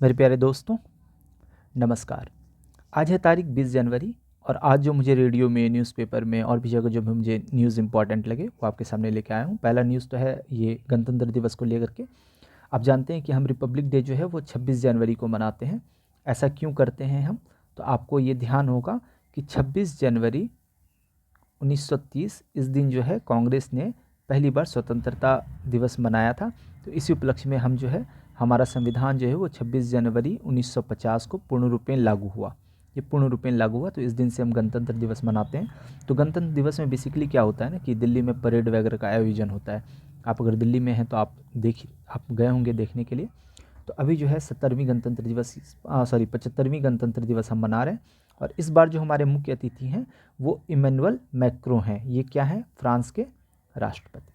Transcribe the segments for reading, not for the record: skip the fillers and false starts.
मेरे प्यारे दोस्तों, नमस्कार। आज है तारीख 20 जनवरी और आज जो मुझे रेडियो में, न्यूज़पेपर में और भी जगह जो भी मुझे न्यूज़ इम्पॉर्टेंट लगे वो आपके सामने लेके आया हूँ। पहला न्यूज़ तो है ये गणतंत्र दिवस को लेकर के। आप जानते हैं कि हम रिपब्लिक डे जो है वो 26 जनवरी को मनाते हैं। ऐसा क्यों करते हैं हम? तो आपको ये ध्यान होगा कि 26 जनवरी 1930 इस दिन जो है कांग्रेस ने पहली बार स्वतंत्रता दिवस मनाया था। तो इसी उपलक्ष्य में हम जो है हमारा संविधान जो है वो 26 जनवरी 1950 को पूर्ण रूपेण लागू हुआ। ये पूर्ण रूपेण लागू हुआ तो इस दिन से हम गणतंत्र दिवस मनाते हैं। तो गणतंत्र दिवस में बेसिकली क्या होता है ना कि दिल्ली में परेड वगैरह का आयोजन होता है। आप अगर दिल्ली में हैं तो आप गए होंगे देखने के लिए। तो अभी जो है 75वीं गणतंत्र दिवस हम मना रहे हैं। और इस बार जो हमारे मुख्य अतिथि हैं वो इमैनुअल मैक्रों हैं। ये क्या है? फ्रांस के राष्ट्रपति।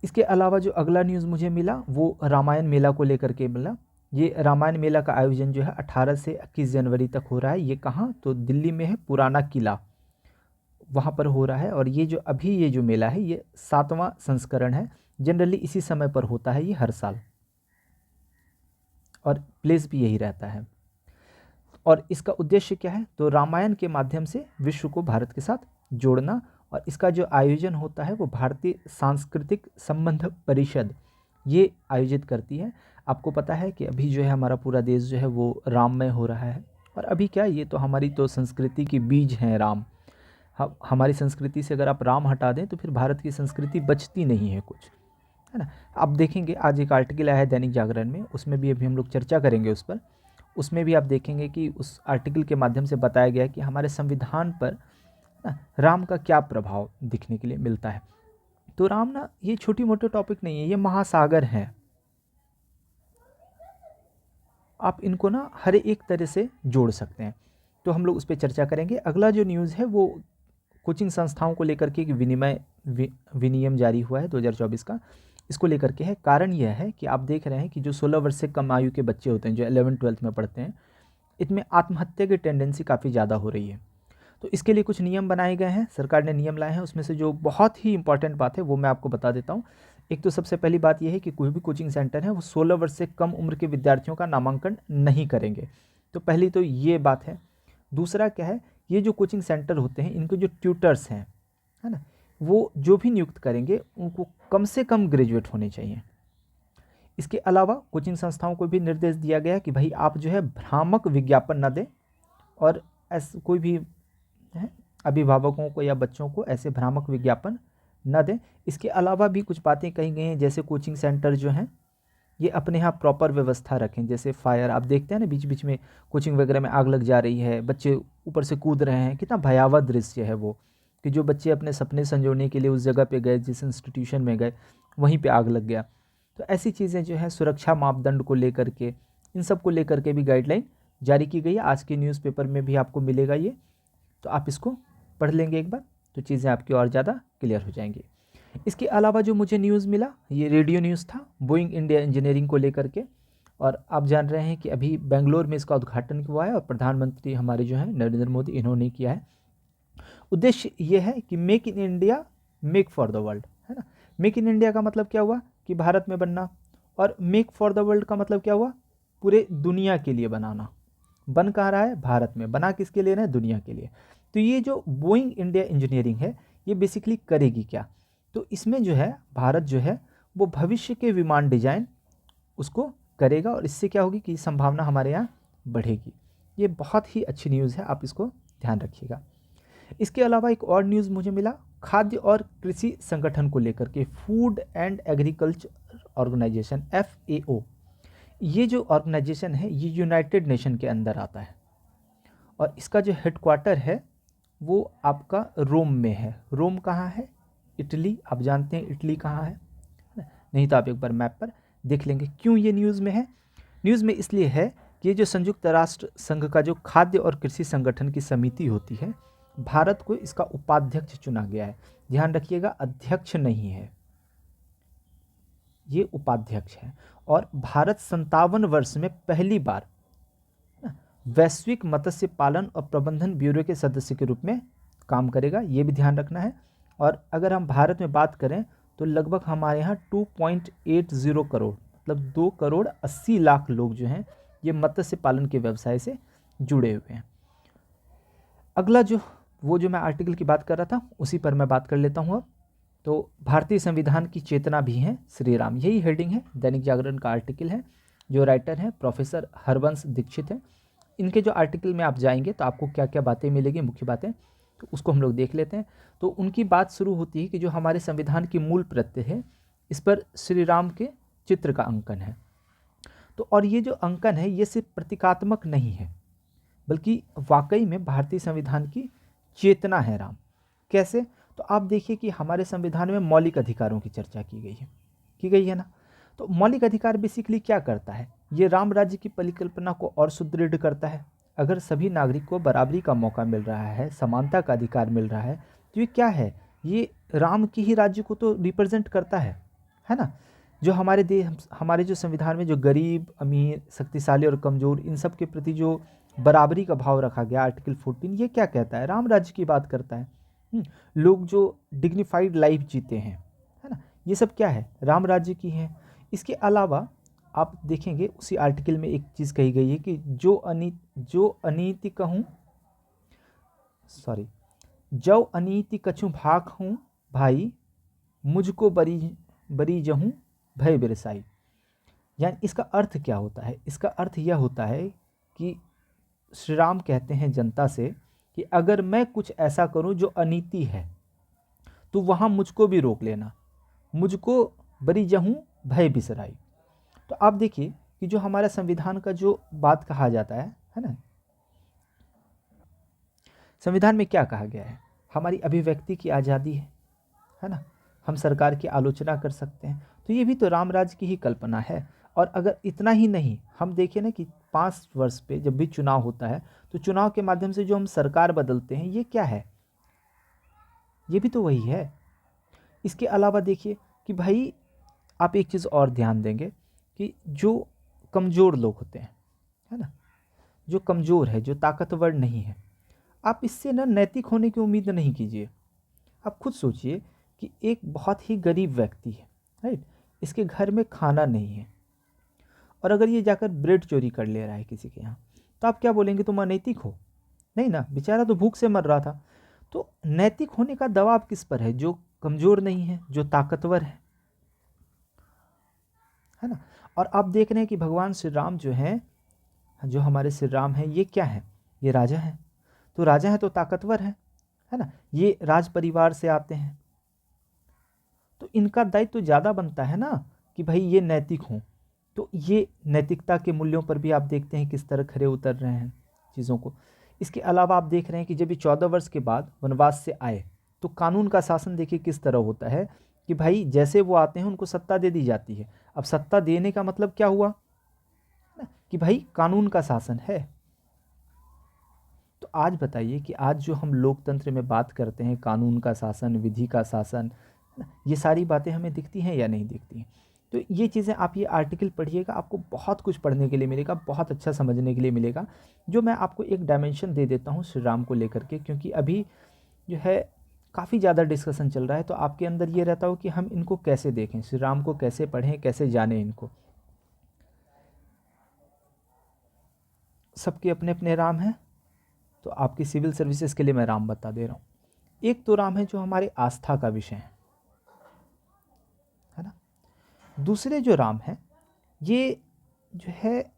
इसके अलावा जो अगला न्यूज़ मुझे मिला वो रामायण मेला को लेकर के मिला। ये रामायण मेला का आयोजन जो है 18 से 21 जनवरी तक हो रहा है। ये कहाँ? तो दिल्ली में है पुराना किला, वहाँ पर हो रहा है। और ये जो मेला है ये 7वां संस्करण है। जनरली इसी समय पर होता है ये हर साल, और प्लेस भी यही रहता है। और इसका उद्देश्य क्या है? तो रामायण के माध्यम से विश्व को भारत के साथ जोड़ना। और इसका जो आयोजन होता है वो भारतीय सांस्कृतिक संबंध परिषद ये आयोजित करती है। आपको पता है कि अभी जो है हमारा पूरा देश जो है वो राममय हो रहा है। और अभी क्या, ये तो हमारी तो संस्कृति की बीज हैं राम। हमारी संस्कृति से अगर आप राम हटा दें तो फिर भारत की संस्कृति बचती नहीं है कुछ, है ना। आप देखेंगे आज एक आर्टिकल आया है दैनिक जागरण में, उसमें भी अभी हम लोग चर्चा करेंगे उस पर। उसमें भी आप देखेंगे कि उस आर्टिकल के माध्यम से बताया गया है कि हमारे संविधान पर ना राम का क्या प्रभाव दिखने के लिए मिलता है। तो राम ना ये छोटी मोटे टॉपिक नहीं है, ये महासागर हैं। आप इनको ना हर एक तरह से जोड़ सकते हैं। तो हम लोग उस पर चर्चा करेंगे। अगला जो न्यूज़ है वो कोचिंग संस्थाओं को लेकर के एक विनियम जारी हुआ है 2024 का, इसको लेकर के है। कारण यह है कि आप देख रहे हैं कि जो 16 वर्ष से कम आयु के बच्चे होते हैं जो 11th-12th में पढ़ते हैं, इसमें आत्महत्या की टेंडेंसी काफ़ी ज़्यादा हो रही है। तो इसके लिए कुछ नियम बनाए गए हैं, सरकार ने नियम लाए हैं। उसमें से जो बहुत ही इंपॉर्टेंट बात है वो मैं आपको बता देता हूँ। एक तो सबसे पहली बात यह है कि कोई भी कोचिंग सेंटर है वो 16 वर्ष से कम उम्र के विद्यार्थियों का नामांकन नहीं करेंगे। तो पहली तो ये बात है। दूसरा क्या है, ये जो कोचिंग सेंटर होते हैं इनके जो ट्यूटर्स हैं, है ना, वो जो भी नियुक्त करेंगे उनको कम से कम ग्रेजुएट होने चाहिए। इसके अलावा कोचिंग संस्थाओं को भी निर्देश दिया गया है कि भाई आप जो है भ्रामक विज्ञापन न दें, और ऐसे कोई भी है अभिभावकों को या बच्चों को ऐसे भ्रामक विज्ञापन न दें। इसके अलावा भी कुछ बातें कही गई हैं, जैसे कोचिंग सेंटर जो हैं ये अपने यहाँ प्रॉपर व्यवस्था रखें। जैसे फायर, आप देखते हैं ना बीच बीच में कोचिंग वगैरह में आग लग जा रही है, बच्चे ऊपर से कूद रहे हैं, कितना भयावह दृश्य है वो, कि जो बच्चे अपने सपने संजोने के लिए उस जगह पे गए, जिस इंस्टीट्यूशन में गए, वहीं पे आग लग गया। तो ऐसी चीज़ें जो है सुरक्षा मापदंड को लेकर के, इन सब को लेकर के भी गाइडलाइन जारी की गई है। आज के न्यूज़पेपर में भी आपको मिलेगा ये, तो आप इसको पढ़ लेंगे एक बार तो चीज़ें आपकी और ज़्यादा क्लियर हो जाएंगी। इसके अलावा जो मुझे न्यूज़ मिला ये रेडियो न्यूज़ था बोइंग इंडिया इंजीनियरिंग को लेकर के। और आप जान रहे हैं कि अभी बेंगलोर में इसका उद्घाटन हुआ है और प्रधानमंत्री हमारे जो हैं नरेंद्र मोदी, इन्होंने किया है। उद्देश्य ये है कि make in India make for the world, है ना। मेक इन इंडिया का मतलब क्या हुआ कि भारत में बनना, और मेक फॉर द वर्ल्ड का मतलब क्या हुआ? पूरे दुनिया के लिए बनाना। बन कहाँ रहा है? भारत में। बना किसके लिए? ना दुनिया के लिए। तो ये जो बोइंग इंडिया इंजीनियरिंग है ये बेसिकली करेगी क्या? तो इसमें जो है भारत जो है वो भविष्य के विमान डिजाइन उसको करेगा, और इससे क्या होगी कि संभावना हमारे यहाँ बढ़ेगी। ये बहुत ही अच्छी न्यूज़ है, आप इसको ध्यान रखिएगा। इसके अलावा एक और न्यूज़ मुझे मिला खाद्य और कृषि संगठन को लेकर के, food and agriculture organisation FAO। ये जो ऑर्गेनाइजेशन है ये यूनाइटेड नेशन के अंदर आता है, और इसका जो हेडक्वार्टर है वो आपका रोम में है। रोम कहाँ है? इटली। आप जानते हैं इटली कहाँ है? नहीं तो आप एक बार मैप पर देख लेंगे। क्यों ये न्यूज़ में है? न्यूज़ में इसलिए है कि ये जो संयुक्त राष्ट्र संघ का जो खाद्य और कृषि संगठन की समिति होती है, भारत को इसका उपाध्यक्ष चुना गया है। ध्यान रखिएगा, अध्यक्ष नहीं है, ये उपाध्यक्ष है। और भारत 57 वर्ष में पहली बार वैश्विक मत्स्य पालन और प्रबंधन ब्यूरो के सदस्य के रूप में काम करेगा, ये भी ध्यान रखना है। और अगर हम भारत में बात करें तो लगभग हमारे यहाँ 2.80 करोड़, मतलब 2,80,00,000 लोग जो हैं ये मत्स्य पालन के व्यवसाय से जुड़े हुए हैं। अगला जो मैं आर्टिकल की बात कर रहा था उसी पर मैं बात कर लेता हूँ अब। तो भारतीय संविधान की चेतना भी है श्री राम, यही हेडिंग है, दैनिक जागरण का आर्टिकल है। जो राइटर हैं प्रोफेसर हरवंश दीक्षित हैं। इनके जो आर्टिकल में आप जाएंगे तो आपको क्या क्या बातें मिलेगी, मुख्य बातें, तो उसको हम लोग देख लेते हैं। तो उनकी बात शुरू होती है कि जो हमारे संविधान की मूल प्रत्यय है इस पर श्री राम के चित्र का अंकन है। तो और ये जो अंकन है ये सिर्फ प्रतीकात्मक नहीं है बल्कि वाकई में भारतीय संविधान की चेतना है राम। कैसे? तो आप देखिए कि हमारे संविधान में मौलिक अधिकारों की चर्चा की गई है ना। तो मौलिक अधिकार बेसिकली क्या करता है, ये राम राज्य की परिकल्पना को और सुदृढ़ करता है। अगर सभी नागरिक को बराबरी का मौका मिल रहा है, समानता का अधिकार मिल रहा है, तो ये क्या है, ये राम की ही राज्य को तो रिप्रेजेंट करता है ना। जो हमारे देश, हमारे जो संविधान में जो गरीब, अमीर, शक्तिशाली और कमज़ोर, इन सब के प्रति जो बराबरी का भाव रखा गया, आर्टिकल 14 ये क्या कहता है, राम राज्य की बात करता है। लोग जो डिग्निफाइड लाइफ जीते हैं, है ना, ये सब क्या है, राम राज्य की है। इसके अलावा आप देखेंगे उसी आर्टिकल में एक चीज़ कही गई है कि जो अनीति कहूँ, जो अनीति कछु भाग हूँ भाई, मुझको बरी जहूँ भय बिरसाई। यानी इसका अर्थ क्या होता है, इसका अर्थ यह होता है कि श्री राम कहते हैं जनता से कि अगर मैं कुछ ऐसा करूं जो अनीति है तो वहां मुझको भी रोक लेना, मुझको बरी जहूं भय बिसराई। तो आप देखिए कि जो हमारा संविधान का जो बात कहा जाता है ना, संविधान में क्या कहा गया है, हमारी अभिव्यक्ति की आज़ादी है ना, हम सरकार की आलोचना कर सकते हैं। तो ये भी तो राम राज्य की ही कल्पना है। और अगर इतना ही नहीं, हम देखें ना कि 5 वर्ष पे जब भी चुनाव होता है तो चुनाव के माध्यम से जो हम सरकार बदलते हैं ये क्या है, ये भी तो वही है। इसके अलावा देखिए कि भाई आप एक चीज़ और ध्यान देंगे कि जो कमज़ोर लोग होते हैं, है ना, जो कमज़ोर है, जो ताकतवर नहीं है, आप इससे ना नैतिक होने की उम्मीद नहीं कीजिए। आप खुद सोचिए कि एक बहुत ही गरीब व्यक्ति है, राइट, इसके घर में खाना नहीं है और अगर ये जाकर ब्रेड चोरी कर ले रहा है किसी के यहाँ, तो आप क्या बोलेंगे, तुम अनैतिक हो? नहीं ना, बेचारा तो भूख से मर रहा था। तो नैतिक होने का दबाव किस पर है, जो कमज़ोर नहीं है, जो ताकतवर है ना। और आप देख रहे हैं कि भगवान श्री राम जो हैं, जो हमारे श्री राम हैं, ये क्या है, ये राजा हैं। तो राजा हैं तो ताकतवर है ना, ये राज परिवार से आते हैं, तो इनका दायित्व तो ज़्यादा बनता है ना कि भाई ये नैतिक हों। तो ये नैतिकता के मूल्यों पर भी आप देखते हैं किस तरह खरे उतर रहे हैं चीज़ों को। इसके अलावा आप देख रहे हैं कि जब ये 14 वर्ष के बाद वनवास से आए तो कानून का शासन देखिए किस तरह होता है कि भाई जैसे वो आते हैं उनको सत्ता दे दी जाती है। अब सत्ता देने का मतलब क्या हुआ ना, कि भाई कानून का शासन है। तो आज बताइए कि आज जो हम लोकतंत्र में बात करते हैं, कानून का शासन, विधि का शासन, ये सारी बातें हमें दिखती हैं या नहीं दिखती हैं? तो ये चीज़ें आप ये आर्टिकल पढ़िएगा, आपको बहुत कुछ पढ़ने के लिए मिलेगा, बहुत अच्छा समझने के लिए मिलेगा। जो मैं आपको एक डायमेंशन दे देता हूँ श्री राम को लेकर के, क्योंकि अभी जो है काफ़ी ज़्यादा डिस्कशन चल रहा है, तो आपके अंदर ये रहता हो कि हम इनको कैसे देखें, श्री राम को कैसे पढ़ें, कैसे जानें इनको। सबके अपने अपने राम हैं, तो आपकी सिविल सर्विसेज के लिए मैं राम बता दे रहा हूँ। एक तो राम है जो हमारे आस्था का विषय है ना। दूसरे जो राम है ये जो है,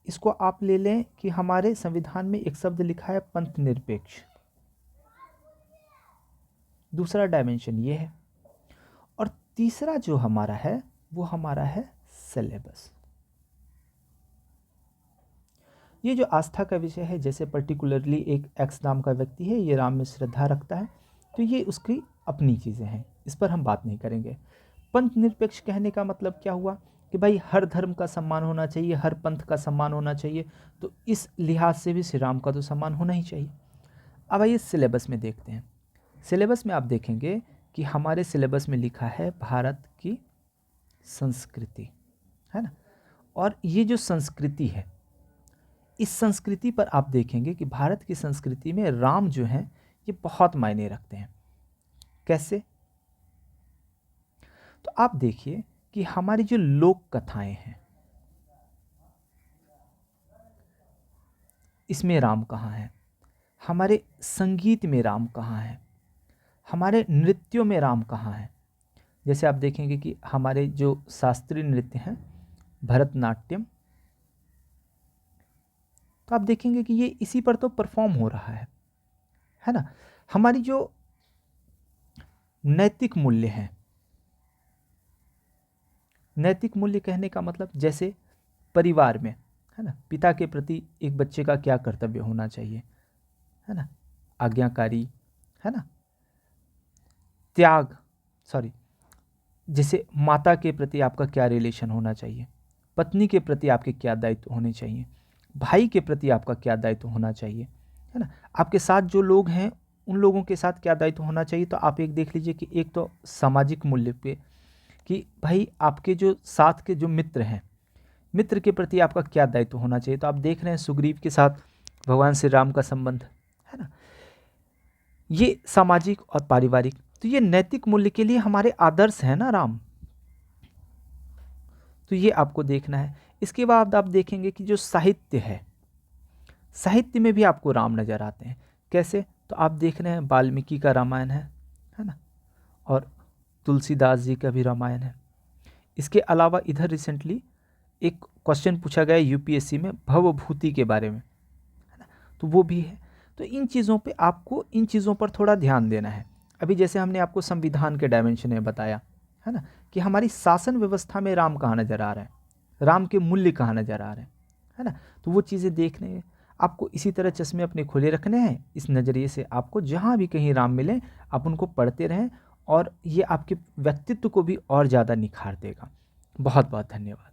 इसको आप ले लें कि हमारे संविधान में एक शब्द लिखा है पंथ निरपेक्ष, दूसरा डायमेंशन ये है। और तीसरा जो हमारा है वो हमारा है सिलेबस। ये जो आस्था का विषय है, जैसे पर्टिकुलरली एक एक्स नाम का व्यक्ति है, ये राम में श्रद्धा रखता है, तो ये उसकी अपनी चीज़ें हैं, इस पर हम बात नहीं करेंगे। पंथ निरपेक्ष कहने का मतलब क्या हुआ कि भाई हर धर्म का सम्मान होना चाहिए, हर पंथ का सम्मान होना चाहिए, तो इस लिहाज से भी श्री राम का तो सम्मान होना ही चाहिए। अब आइए सिलेबस में देखते हैं। सिलेबस में आप देखेंगे कि हमारे सिलेबस में लिखा है भारत की संस्कृति, है ना। और ये जो संस्कृति है, इस संस्कृति पर आप देखेंगे कि भारत की संस्कृति में राम जो हैं ये बहुत मायने रखते हैं। कैसे? तो आप देखिए कि कि हमारी जो लोक कथाएं हैं इसमें राम कहाँ है, हमारे संगीत में राम कहाँ है, हमारे नृत्यों में राम कहाँ है। जैसे आप देखेंगे कि हमारे जो शास्त्रीय नृत्य हैं भरतनाट्यम, तो आप देखेंगे कि ये इसी पर तो परफॉर्म हो रहा है ना। हमारी जो नैतिक मूल्य हैं, नैतिक मूल्य कहने का मतलब जैसे परिवार में है ना, पिता के प्रति एक बच्चे का क्या कर्तव्य होना चाहिए, है ना, आज्ञाकारी, है ना, त्याग, सॉरी, जैसे माता के प्रति आपका क्या रिलेशन होना चाहिए, पत्नी के प्रति आपके क्या दायित्व होने चाहिए, भाई के प्रति आपका क्या दायित्व होना चाहिए, है ना, आपके साथ जो लोग हैं उन लोगों के साथ क्या दायित्व होना चाहिए। तो आप एक देख लीजिए कि एक तो सामाजिक मूल्य पे कि भाई आपके जो साथ के जो मित्र हैं, मित्र के प्रति आपका क्या दायित्व होना चाहिए। तो आप देख रहे हैं सुग्रीव के साथ भगवान श्री राम का संबंध, है ना, ये सामाजिक और पारिवारिक। तो ये नैतिक मूल्य के लिए हमारे आदर्श हैं ना राम, तो ये आपको देखना है। इसके बाद आप देखेंगे कि जो साहित्य है, साहित्य में भी आपको राम नजर आते हैं। कैसे? तो आप देख रहे हैं वाल्मीकि का रामायण है ना, और तुलसीदास जी का भी रामायण है। इसके अलावा इधर रिसेंटली एक क्वेश्चन पूछा गया यूपीएससी में भवभूति के बारे में, है ना, तो वो भी है। तो इन चीज़ों पे आपको, इन चीज़ों पर थोड़ा ध्यान देना है। अभी जैसे हमने आपको संविधान के डायमेंशन में बताया, है ना, कि हमारी शासन व्यवस्था में राम कहाँ नज़र आ रहा है, राम के मूल्य कहाँ नज़र आ रहे हैं, है ना, तो वो चीज़ें देखने हैं आपको। इसी तरह चश्मे अपने खुले रखने हैं, इस नज़रिए से आपको जहाँ भी कहीं राम मिले आप उनको पढ़ते रहें, और ये आपके व्यक्तित्व को भी और ज़्यादा निखार देगा। बहुत बहुत धन्यवाद।